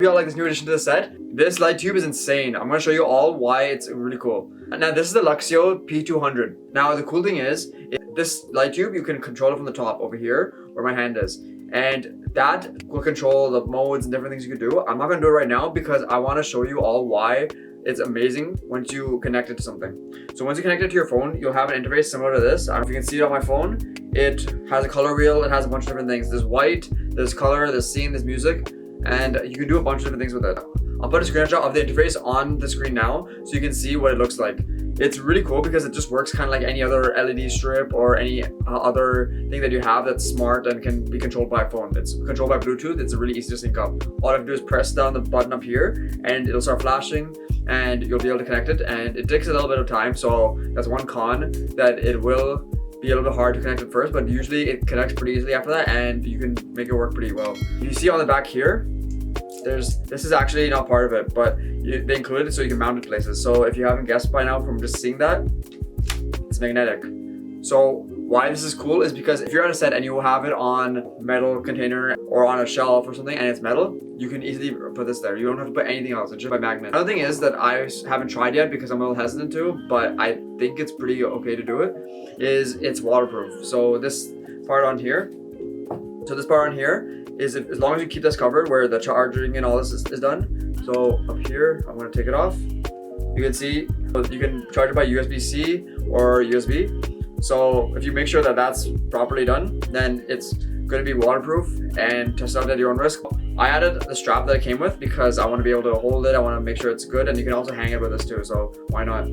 Hope you all like this new addition to the set. This light tube is insane. I'm going to show you all why it's really cool. Now this is the Luxceo P200. Now the cool thing is, this light tube, you can control it from the top over here where my hand is. And that will control the modes and different things you can do. I'm not going to do it right now because I want to show you all why it's amazing once you connect it to something. So once you connect it to your phone, you'll have an interface similar to this. I don't know if you can see it on my phone. It has a color wheel. It has a bunch of different things. There's white, there's color, there's scene, there's music, and you can do a bunch of different things with it. I'll put a screenshot of the interface on the screen now so you can see what it looks like. It's really cool because it just works kind of like any other LED strip or any other thing that you have that's smart and can be controlled by phone. It's controlled by Bluetooth. It's really easy to sync up. All I have to do is press down the button up here and it'll start flashing and you'll be able to connect it, and it takes a little bit of time, so that's one con, that it will be a little bit hard to connect at first, but usually it connects pretty easily after that and you can make it work pretty well. You see on the back here, this is actually not part of it, but they included it so you can mount it places. So if you haven't guessed by now from just seeing that, it's magnetic. So why this is cool is because if you're at a set and you have it on a metal container or on a shelf or something and it's metal, you can easily put this there. You don't have to put anything else, it's just by magnet. Another thing is that I haven't tried yet because I'm a little hesitant to, but I think it's pretty okay to do it, is it's waterproof. So this part on here, is as long as you keep this covered where the charging and all this is done. So up here, I'm gonna take it off. You can see you can charge it by USB-C or USB. So if you make sure that that's properly done, then it's gonna be waterproof and test out at your own risk. I added the strap that it came with because I wanna be able to hold it. I wanna make sure it's good, and you can also hang it with this too, so why not?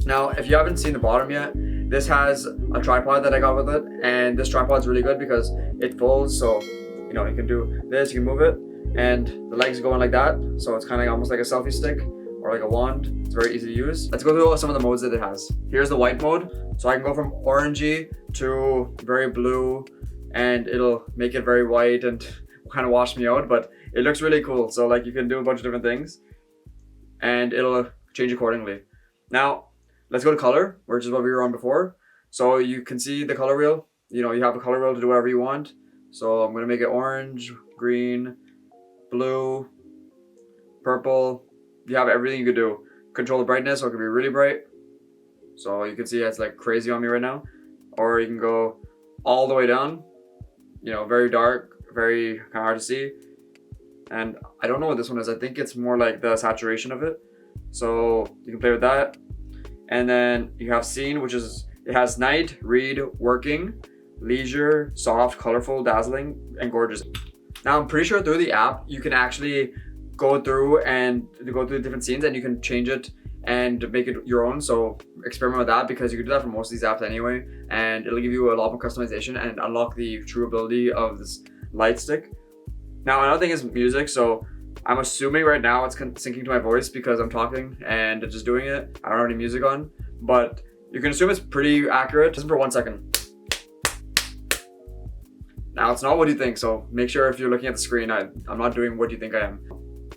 Now, if you haven't seen the bottom yet, this has a tripod that I got with it, and this tripod is really good because it folds, so you know, you can do this, you can move it, and the legs go in like that, so it's kind of almost like a selfie stick or like a wand. It's very easy to use. Let's go through some of the modes that it has. Here's the white mode, so I can go from orangey to very blue, and it'll make it very white and kind of wash me out, but it looks really cool. So like you can do a bunch of different things and it'll change accordingly. Now let's go to color, which is what we were on before. So you can see the color wheel. You know, you have a color wheel to do whatever you want. So I'm gonna make it orange, green, blue, purple. You have everything you could do. Control the brightness, so it could be really bright. So you can see it's like crazy on me right now. Or you can go all the way down, you know, very dark, very kind of hard to see. And I don't know what this one is. I think it's more like the saturation of it. So you can play with that. And then you have scene, which is, it has night, read, working, leisure, soft, colorful, dazzling, and gorgeous. Now I'm pretty sure through the app you can actually go through different scenes and you can change it and make it your own. So experiment with that because you can do that for most of these apps anyway, and it'll give you a lot more customization and unlock the true ability of this Lightstick. Now another thing is music. So I'm assuming right now it's syncing to my voice because I'm talking and just doing it. I don't have any music on, but you can assume it's pretty accurate. Listen for 1 second. Now it's not what you think, so make sure if you're looking at the screen, I'm not doing what you think I am.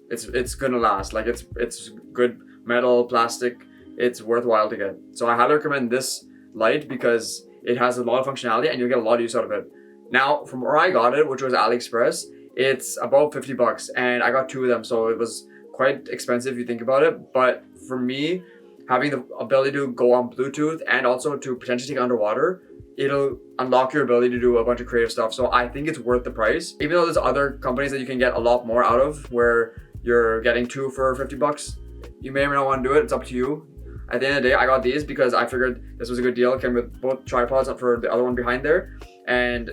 It's gonna last. Like it's good metal, plastic. It's worthwhile to get. So I highly recommend this light because it has a lot of functionality and you'll get a lot of use out of it. Now from where I got it, which was AliExpress, it's about 50 bucks and I got 2 of them, so it was quite expensive if you think about it. But for me, having the ability to go on Bluetooth and also to potentially take underwater, it'll unlock your ability to do a bunch of creative stuff. So I think it's worth the price. Even though there's other companies that you can get a lot more out of where you're getting 2 for 50 bucks, you may or may not want to do it. It's up to you. At the end of the day, I got these because I figured this was a good deal. It came with both tripods for the other one behind there, and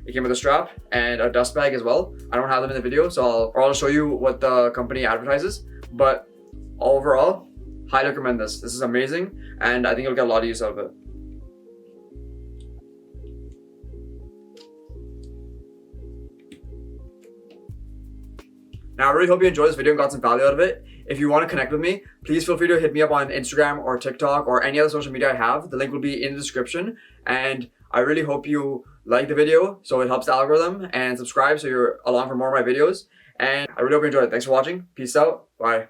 it came with a strap and a dust bag as well. I don't have them in the video, so I'll show you what the company advertises. But overall, highly recommend this. This is amazing, and I think you'll get a lot of use out of it. Now, I really hope you enjoyed this video and got some value out of it. If you want to connect with me, please feel free to hit me up on Instagram or TikTok or any other social media I have. The link will be in the description. And I really hope you like the video so it helps the algorithm, and subscribe so you're along for more of my videos. And I really hope you enjoyed it. Thanks for watching. Peace out. Bye.